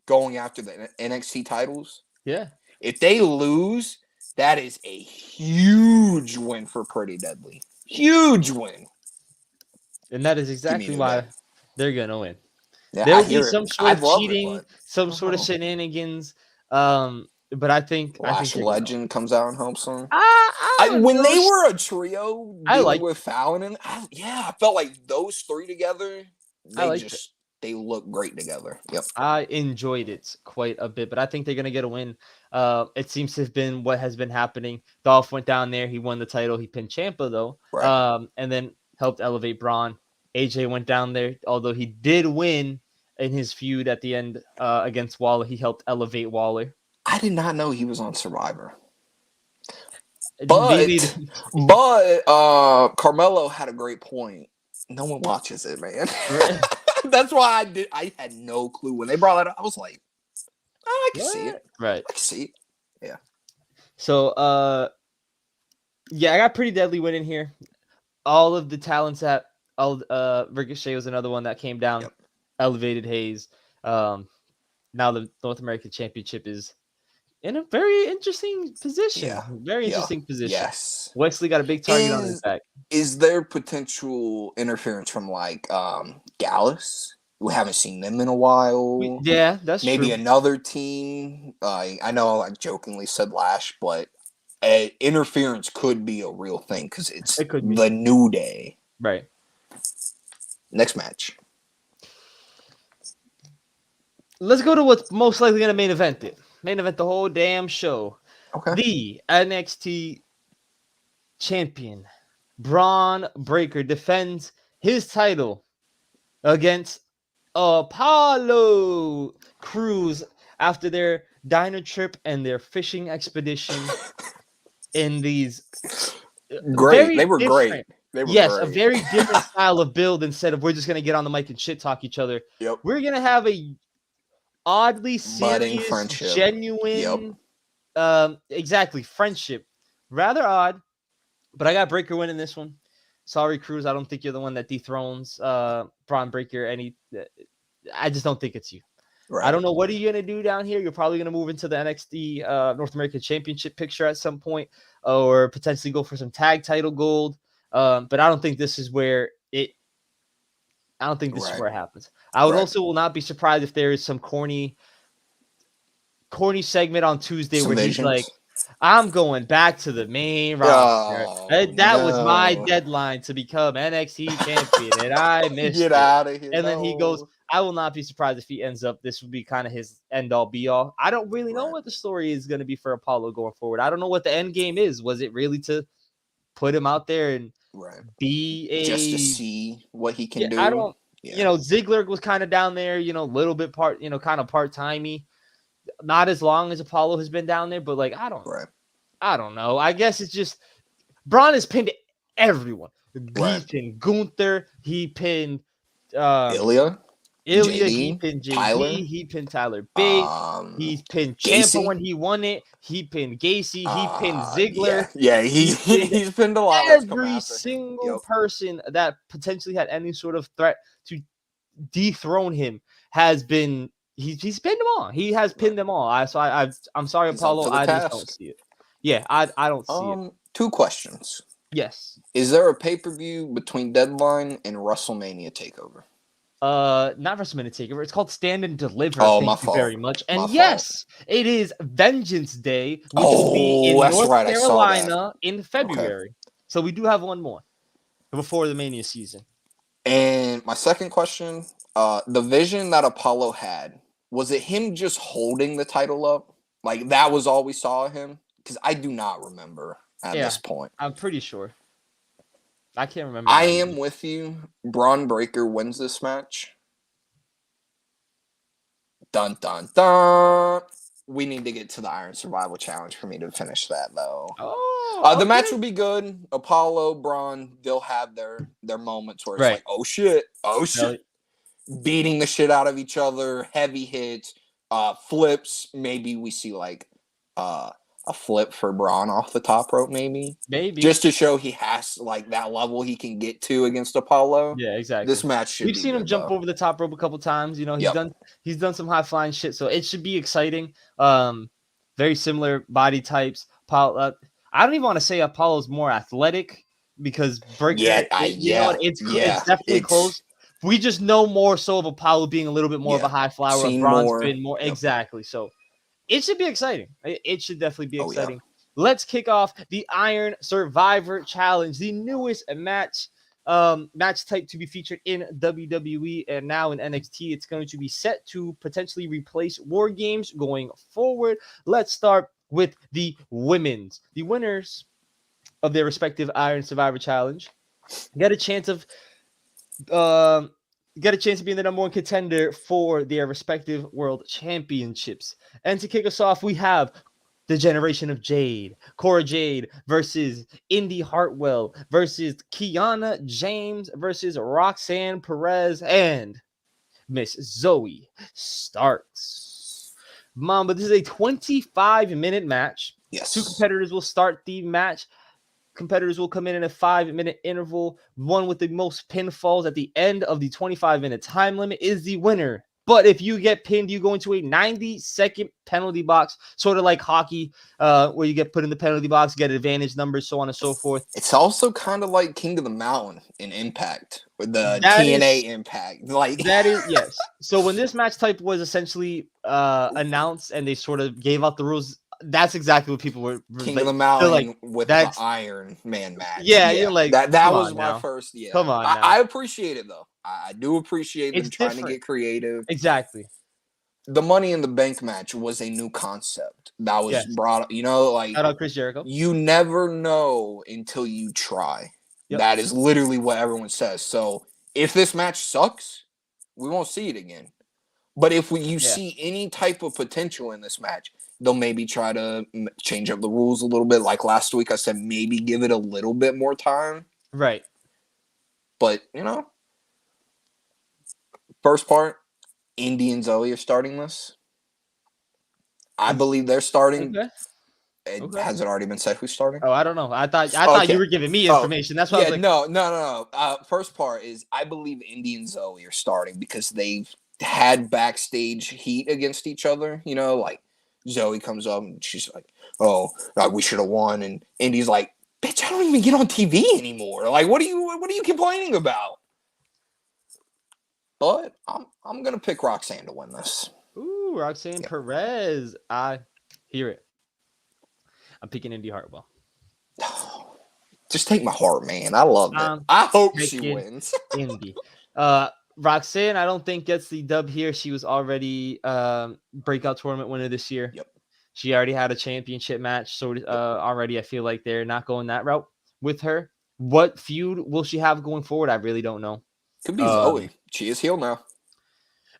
going after the NXT titles. Yeah. If they lose, that is a huge win for Pretty Deadly. Huge win. And that is exactly why they're gonna win. Yeah, There I will be hear some it. sort I of love cheating, it, some sort of shenanigans. But I think Lash they're gonna win. Legend comes out and helps them. I don't When know. they were a trio I dealing like with Fallon, and I felt like those three together, I liked it. they look great together. Yep. I enjoyed it quite a bit, but I think they're gonna get a win. It seems to have been what has been happening. Dolph went down there, he won the title, he pinned Ciampa though, Right. and then helped elevate Braun. AJ went down there, although he did win in his feud at the end against Waller. He helped elevate Waller. I did not know he was on Survivor. Me neither. But Carmelo had a great point. No one watches it, man. That's why I had no clue when they brought that up. I was like, I can see it. Right. I can see it. Yeah. So I got Pretty Deadly winning here. All of the talents that Ricochet was another one that came down, elevated Hayes. Now the North American Championship is in a very interesting position. Yeah. Very interesting position. Yes. Wesley got a big target on his back. Is there potential interference from like Gallus? We haven't seen them in a while. That's maybe true. Another team. I know I jokingly said Lash, but interference could be a real thing because it's the New Day. Right. Next match. Let's go to what's most likely going to main event it. Main event the whole damn show. Okay. The NXT champion Braun Breaker defends his title against Apollo Crews after their diner trip and their fishing expedition in these great. They were great. They were great. A very different style of build. Instead of we're just gonna get on the mic and shit talk each other. Yep. We're gonna have a oddly serious, genuine, exactly friendship. Rather odd, but I got Breaker winning this one. Sorry, Cruz. I don't think you're the one that dethrones Braun Breaker. I just don't think it's you. Right. I don't know what are you gonna do down here. You're probably gonna move into the NXT North American Championship picture at some point, or potentially go for some tag title gold. But I don't think this is where it. I don't think this is where it happens. I would also will not be surprised if there is some corny segment on Tuesday where he's like, I'm going back to the main roster. That was my deadline to become NXT champion, and I missed it. Out of here. And then he goes, I will not be surprised if he ends up, this would be kind of his end-all, be-all. I don't really know what the story is going to be for Apollo going forward. I don't know what the end game is. Was it really to put him out there and be just to see what he can do? I don't, Ziggler was kind of down there, little bit kind of part-timey. Not as long as Apollo has been down there, but like I don't know. I guess it's just Braun has pinned everyone. He pinned Gunther. He pinned Ilya. Ilya, he JD, pinned Tyler, JD, he pinned Tyler Bate, he pinned Ciampa when Gacy. he won it, he pinned Gacy, he pinned Ziggler, Yeah, he pinned he's pinned a lot that's come every after him. single Yep. person that potentially had any sort of threat to dethrone him has been he's pinned them all. He has pinned them all. I'm sorry, He's up Apollo. to the I just don't task. see it. Yeah, I don't see it. 2 questions. Yes. Is there a pay-per-view between Deadline and WrestleMania Takeover? Not WrestleMania Takeover. It's called Stand and Deliver. Oh, Thank my you fault. very much. And My fault. yes, it is Vengeance Day, which will be in that's North right. I saw that. Carolina in February. So we do have one more before the Mania season. And my second question, the vision that Apollo had, was it him just holding the title up? Like that was all we saw of him? Because I do not remember at this point. I'm pretty sure. I can't remember. I am with you. Braun Breaker wins this match. Dun dun dun. We need to get to the Iron Survival Challenge for me to finish that though. Oh, the match will be good. Apollo, Braun, they'll have their moments where it's like, oh shit, beating the shit out of each other, heavy hits, flips. Maybe we see like a flip for Braun off the top rope, maybe just to show he has like that level he can get to against Apollo. Yeah, exactly. This match should. We've seen him jump over the top rope a couple times. You know, he's done some high flying shit, so it should be exciting. Very similar body types. I don't even want to say Apollo's more athletic because Breaker. It's definitely close. We just know more so of Apollo being a little bit more of a high flyer. Braun's been more exactly. So it should be exciting. It should definitely be exciting. Let's kick off the Iron Survivor Challenge, the newest match type to be featured in WWE and now in NXT. It's going to be set to potentially replace War Games going forward. Let's start with the women's. The winners of their respective Iron Survivor Challenge got a chance of being the number one contender for their respective world championships. And to kick us off, we have the Generation of Jade, Cora Jade versus Indy Hartwell versus Kiana James versus Roxanne Perez and Miss Zoe Starks. But this is a 25-minute match. Yes. 2 competitors will start the match. Competitors will come in a 5-minute interval. One with the most pinfalls at the end of the 25-minute time limit is the winner. But if you get pinned, you go into a 90-second penalty box, sort of like hockey, where you get put in the penalty box, get advantage numbers, so on and so forth. It's also kind of like King of the Mountain in Impact, with the TNA Impact. Like that is, yes. So when this match type was essentially announced and they sort of gave out the rules, that's exactly what people were King of the Mountain with the Iron Man match. Yeah, you're like that was my first. Yeah, come on. I appreciate it though. I do appreciate them trying to get creative. Exactly. The Money in the Bank match was a new concept that was brought up. You know, like shout out Chris Jericho. You never know until you try. Yep. That is literally what everyone says. So if this match sucks, we won't see it again. But if you see any type of potential in this match, they'll maybe try to change up the rules a little bit. Like last week, I said maybe give it a little bit more time. Right. But, you know, first part, Indy and Zoe are starting this. I believe they're starting. Okay. Has it already been said who's starting? Oh, I don't know. I thought you were giving me information. That's why I was like, no. First part is I believe Indy and Zoe are starting because they've had backstage heat against each other. You know, like Zoe comes up and she's like, "Oh, we should have won," and Indy's like, "Bitch, I don't even get on TV anymore. Like, what are you complaining about?" But I'm gonna pick Roxanne to win this. Ooh, Roxanne Perez. I hear it. I'm picking Indy Hartwell. Just take my heart, man. I love it. I hope she wins. Indy. Roxanne, I don't think gets the dub here. She was already breakout tournament winner this year. Yep. She already had a championship match. So already I feel like they're not going that route with her. What feud will she have going forward? I really don't know. Could be Zoe. She is heel now.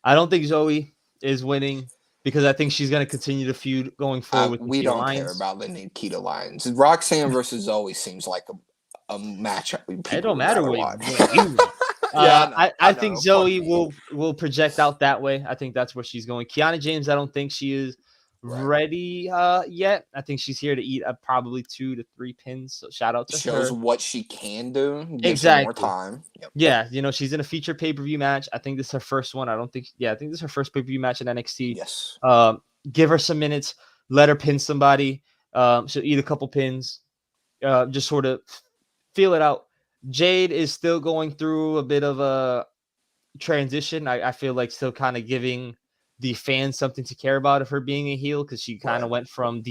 I don't think Zoe is winning because I think she's going to continue to feud going forward with we don't care about the Nikita Lions. Roxanne versus Zoe seems like a match. It don't matter what you I think know. Fuck Zoe me. will project out that way. I think that's where she's going. Kiana James, I don't think she is Right. ready yet. I think she's here to eat probably 2 to 3 pins. So shout out to Shows her. what she can do. Gives her more Exactly. time. Yep. Yeah, she's in a feature pay-per-view match. I think this is her first one. I think this is her first pay-per-view match in NXT. Yes. Give her some minutes. Let her pin somebody. She'll eat a couple pins. Just sort of feel it out. Jade is still going through a bit of a transition. I feel like still kind of giving the fans something to care about of her being a heel, because she kind of went from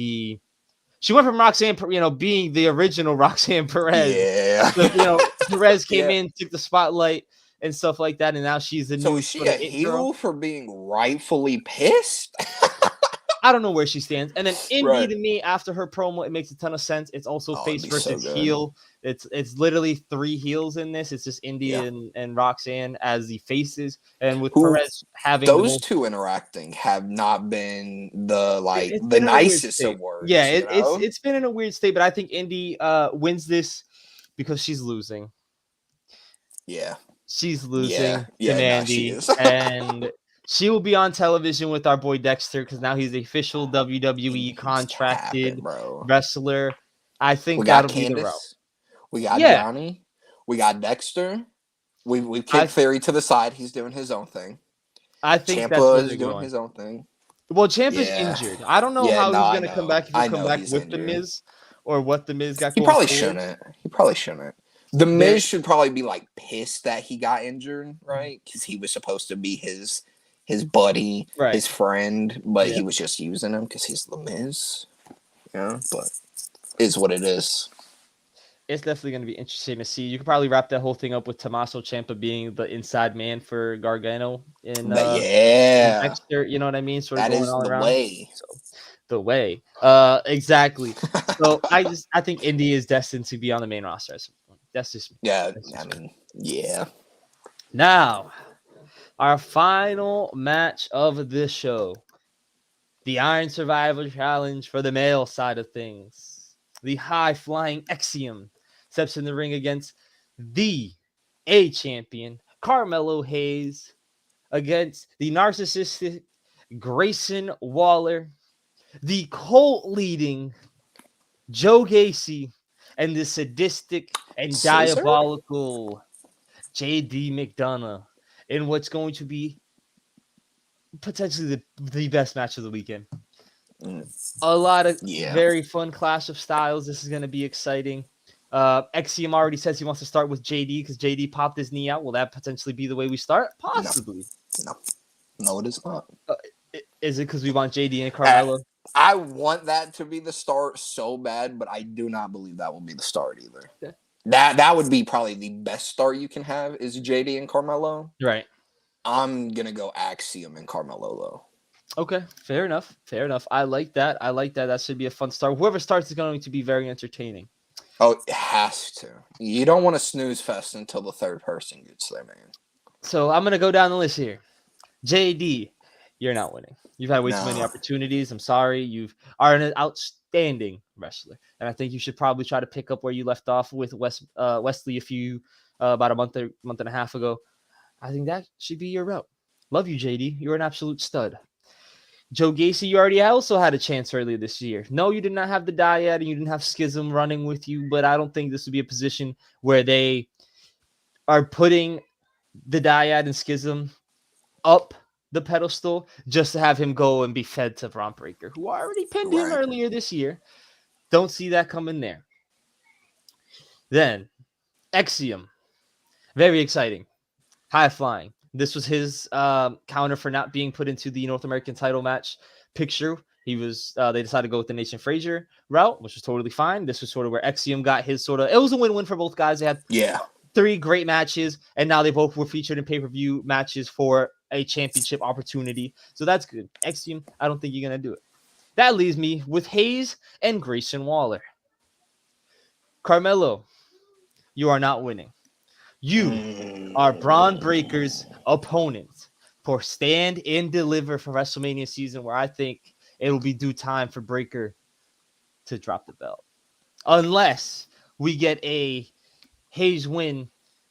Roxanne, being the original Roxanne Perez. Yeah. So, Perez came in, took the spotlight and stuff like that, and now she's the new. So is she a heel for being rightfully pissed? I don't know where she stands. And then Indy, Right. to me, after her promo, it makes a ton of sense. It's also face versus so heel. It's literally 3 heels in this. It's just Indy and Roxanne as the faces, and with Perez having those two interacting have not been the nicest of words. Yeah, it's been in a weird state, but I think Indy wins this because she's losing. Yeah. She's losing to Mandy, she is. and she will be on television with our boy Dexter, because now he's the official WWE contracted wrestler. I think that'll be the route. We got Johnny. We got Dexter. We kicked Theory to the side. He's doing his own thing. I think Ciampa is doing his own thing. Well, Ciampa's injured. I don't know how he's going to come back. If he'll come back with injured. The Miz, or what The Miz got. He probably shouldn't. The Miz should probably be pissed that he got injured, right? Because he was supposed to be his buddy, his friend, but he was just using him because he's The Miz. Yeah, but is what it is. It's definitely going to be interesting to see. You could probably wrap that whole thing up with Tommaso Ciampa being the inside man for Gargano in Dexter. You know what I mean? Sort of that going is all the around. way. So, the way. Exactly. So I think Indy is destined to be on the main roster at some point. That's just me. Now, our final match of this show, the Iron Survivor Challenge for the male side of things. The high-flying Axiom steps in the ring against the A champion, Carmelo Hayes, against the narcissistic Grayson Waller, the cult-leading Joe Gacy, and the sadistic and diabolical JD McDonough, in what's going to be potentially the best match of the weekend. A lot of very fun clash of styles. This is going to be exciting. Axiom already says he wants to start with JD because JD popped his knee out. Will that potentially be the way we start? Possibly. No, it is not. Is it because we want JD and Carmelo? I want that to be the start so bad, but I do not believe that will be the start either. Yeah. That would be probably the best start you can have is JD and Carmelo. Right. I'm going to go Axiom and Carmelo, though. Okay, fair enough. I like that. That should be a fun start. Whoever starts is going to be very entertaining. Oh, it has to. You don't want to snooze fest until the third person gets there, man. So I'm going to go down the list here. JD, you're not winning. You've had way too many opportunities. I'm sorry. You are an outstanding wrestler. And I think you should probably try to pick up where you left off with Wesley about a month and a half ago. I think that should be your route. Love you, JD. You're an absolute stud. Joe Gacy, you already also had a chance earlier this year. No, you did not have the dyad and you didn't have Schism running with you, but I don't think this would be a position where they are putting the dyad and Schism up the pedestal just to have him go and be fed to Braun Breaker, who already pinned him earlier this year. Don't see that coming there. Then, Axiom. Very exciting. High flying. This was his counter for not being put into the North American title match picture. He was they decided to go with the Nation Frazier route, which was totally fine. This was sort of where Axiom got his it was a win-win for both guys. They had 3 great matches, and now they both were featured in pay-per-view matches for a championship opportunity. So that's good. Axiom, I don't think you're going to do it. That leaves me with Hayes and Grayson Waller. Carmelo, you are not winning. You are Braun Breaker's opponent for Stand and Deliver for WrestleMania season, where I think it will be due time for Breaker to drop the belt. Unless we get a Hayes win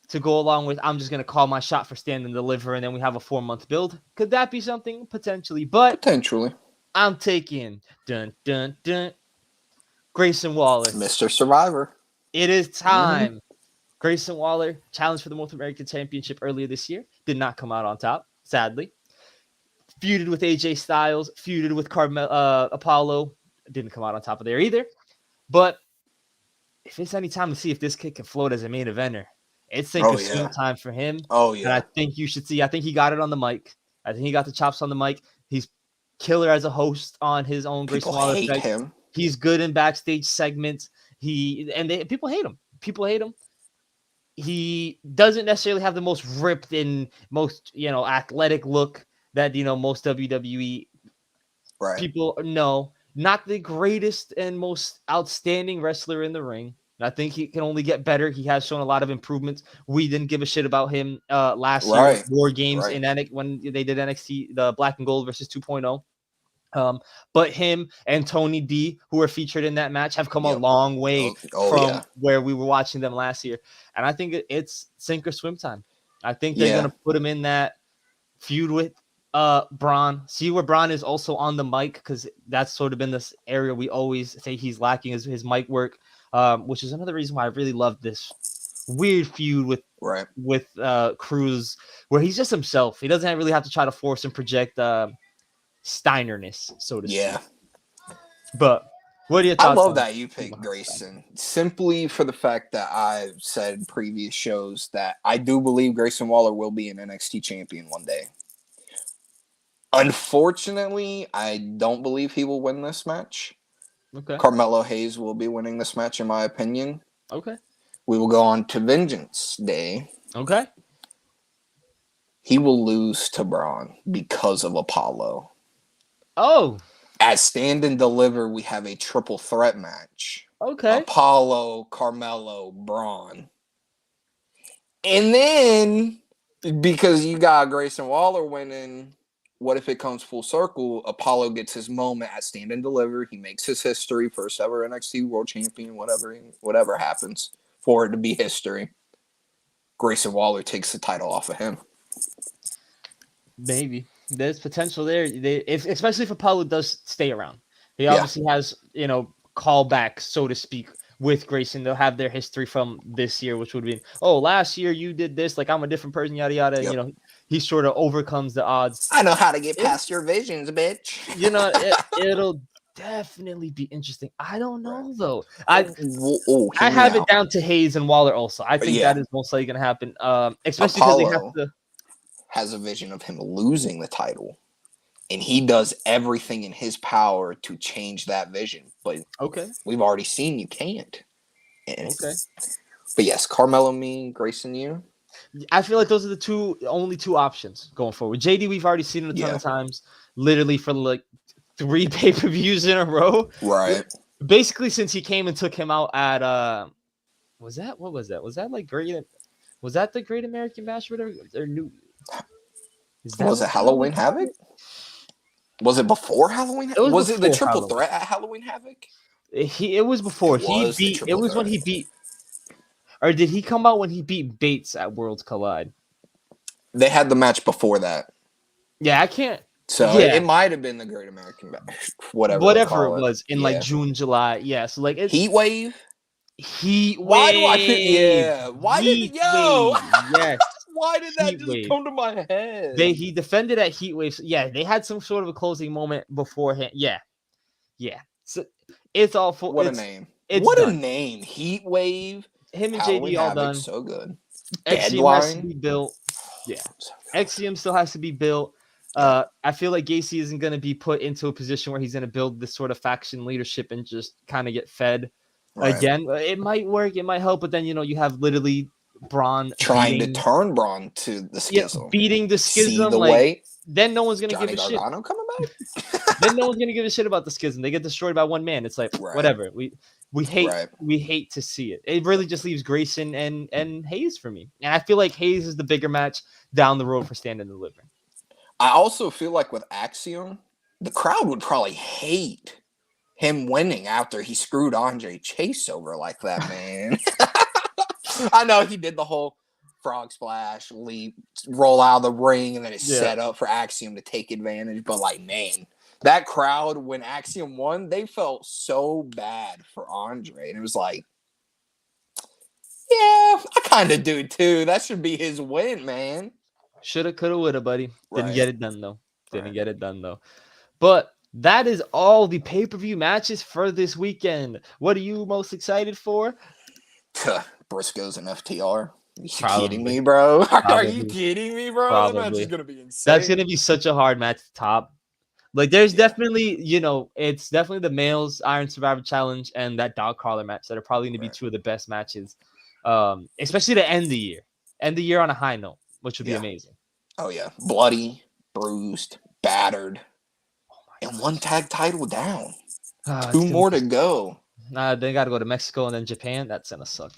to go along with I'm just going to call my shot for Stand and Deliver, and then we have a 4-month build. Could that be something? Potentially. But Potentially. I'm taking Grayson Waller. Mr. Survivor. It is time. Mm-hmm. Grayson Waller challenged for the North American Championship earlier this year. Did not come out on top, sadly. Feuded with AJ Styles. Feuded with Apollo. Didn't come out on top of there either. But if it's any time to see if this kid can float as a main eventer, it's sink or swim time for him. Oh, yeah. And I think you should see. I think he got it on the mic. I think he got the chops on the mic. He's killer as a host on his own. People Grayson Waller hate him. He's good in backstage segments. People hate him. People hate him. He doesn't necessarily have the most ripped and most, athletic look that, most WWE people know. Not the greatest and most outstanding wrestler in the ring. I think he can only get better. He has shown a lot of improvements. We didn't give a shit about him last year with War Games in NXT when they did NXT, the Black and Gold versus 2.0. But him and Tony D, who were featured in that match, have come a long way from where we were watching them last year. And I think it's sink or swim time. I think they're going to put him in that feud with Braun. See where Braun is also on the mic, because that's sort of been this area we always say he's lacking is his mic work, which is another reason why I really love this weird feud with Cruz, where he's just himself. He doesn't really have to try to force and project Steinerness, so to speak. But what are your thoughts? I love that you picked Grayson, simply for the fact that I've said in previous shows that I do believe Grayson Waller will be an NXT champion one day. Unfortunately, I don't believe he will win this match. Okay. Carmelo Hayes will be winning this match, in my opinion. Okay. We will go on to Vengeance Day. Okay. He will lose to Braun because of Apollo. Oh. At Stand and Deliver, we have a triple threat match. Okay. Apollo, Carmelo, Braun. And then, because you got Grayson Waller winning, what if it comes full circle? Apollo gets his moment at Stand and Deliver. He makes his history, first ever NXT World Champion, whatever happens for it to be history. Grayson Waller takes the title off of him. Maybe. There's potential there. Especially if Apollo does stay around. He obviously has, callbacks, so to speak, with Grayson. They'll have their history from this year, which would be, last year you did this, like I'm a different person, yada yada. Yep. He sort of overcomes the odds. I know how to get past your visions, bitch. It'll definitely be interesting. I don't know though. I have it down to Hayes and Waller also. I think that is most likely going to happen. Especially because they have to. Has a vision of him losing the title, and he does everything in his power to change that vision. But we've already seen you can't. But yes, Carmelo, me, Grayson, you. I feel like those are the only two options going forward. JD, we've already seen it a ton of times, literally for like 3 pay-per-views in a row. Right. Basically, since he came and took him out at what was that? Was that like great? Was that the Great American Bash or whatever? Or new? Was it Halloween Havoc? Was it before Halloween? Was it the triple threat at Halloween Havoc? It was before. It was when he beat. Or did he come out when he beat Bates at Worlds Collide? They had the match before that. Yeah, I can't. So it might have been the Great American Bash. Whatever it was in like June, July. Yeah, so like it's Heat Wave. Why do I think? Why did Yes. Why did that just come to my head? He defended at Heat Wave. So they had some sort of a closing moment beforehand. Yeah. So it's all full. What a name! A name! Heat Wave. Him and JD all done. So good. XCM has to be built. Yeah. XCM still has to be built. I feel like Gacy isn't going to be put into a position where he's going to build this sort of faction leadership and just kind of get fed again. It might work. It might help. But then, you have literally Braun trying to turn Braun to the schism. Beating the schism. Then no one's going to give a shit. Coming back? Then no one's going to give a shit about the schism. They get destroyed by one man. It's like, whatever. We hate to see it. It really just leaves Grayson and Hayes for me. And I feel like Hayes is the bigger match down the road for Stand and Deliver. I also feel like with Axiom, the crowd would probably hate him winning after he screwed Andre Chase over like that, man. I know he did the whole frog splash, leap, roll out of the ring, and then it's set up for Axiom to take advantage. But like, man, that crowd when Axiom won, they felt so bad for Andre, and it was like, yeah, I kind of do too. That should be his win, man. Shoulda, coulda, woulda, buddy. Didn't Right. get it done though. Didn't Right. get it done though. But that is all the pay-per-view matches for this weekend. What are you most excited for? Briscoes and FTR. Are you Probably. kidding me, bro? Are Probably. you kidding me, bro? Probably. That match is gonna be insane. That's gonna be such a hard match to top. Like, there's definitely, you know, it's definitely the males Iron Survivor Challenge and that dog collar match that are probably gonna be two of the best matches, especially to end the year. End the year on a high note, which would be amazing. Oh yeah, bloody, bruised, battered, and one tag title down. 2 more to go. They got to go to Mexico and then Japan. That's gonna suck.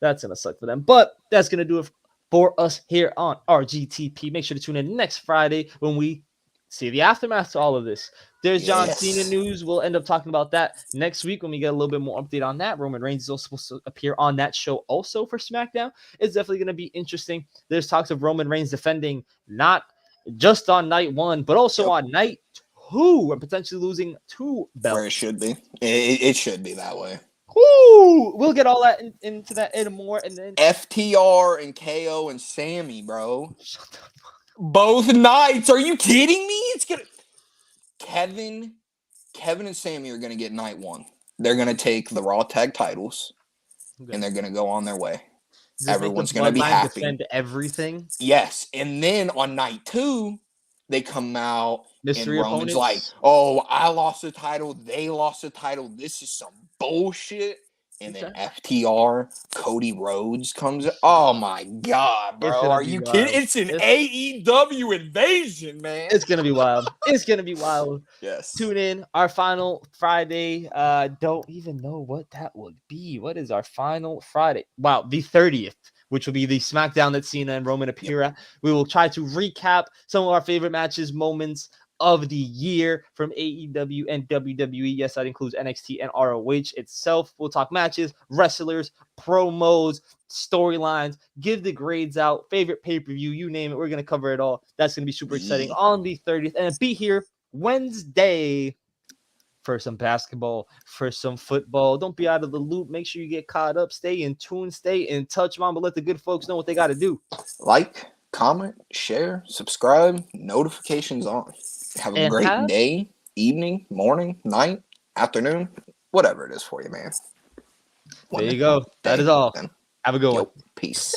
That's gonna suck for them. But that's gonna do it for us here on RGTP. Make sure to tune in next Friday when we see the aftermath to all of this. There's John Cena news. We'll end up talking about that next week when we get a little bit more update on that. Roman Reigns is also supposed to appear on that show also for SmackDown. It's definitely going to be interesting. There's talks of Roman Reigns defending not just on night 1, but also on night 2 and potentially losing 2 belts. Where it should be. It should be that way. Woo! We'll get all that into that and more. And then FTR and KO and Sammy, bro. Shut the fuck up. Both nights. Are you kidding me? It's gonna Kevin and Sammy are gonna get night 1. They're gonna take the Raw tag titles and they're gonna go on their way. Everyone's gonna be happy. Defend everything. Yes. And then on night 2, they come out mystery and Roman's opponents. like, oh, I lost the title. They lost the title. This is some bullshit. And then FTR, Cody Rhodes comes. Oh my God, bro! Are you kidding? It's an AEW invasion, man. It's gonna be wild. It's gonna be wild. Yes. Tune in. Our final Friday. Don't even know what that would be. What is our final Friday? Wow, the 30th, which will be the SmackDown that Cena and Roman appear at. We will try to recap some of our favorite matches, moments of the year from AEW and WWE. Yes, that includes NXT and ROH itself. We'll talk matches, wrestlers, promos, storylines, give the grades out, favorite pay-per-view, you name it. We're going to cover it all. That's going to be super exciting on the 30th. And be here Wednesday for some basketball, for some football. Don't be out of the loop. Make sure you get caught up. Stay in tune. Stay in touch, Mom. But let the good folks know what they got to do. Like, comment, share, subscribe, notifications on. Have a great day, evening, morning, night, afternoon, whatever it is for you, man. There you go. That is all. Have a good one. Peace.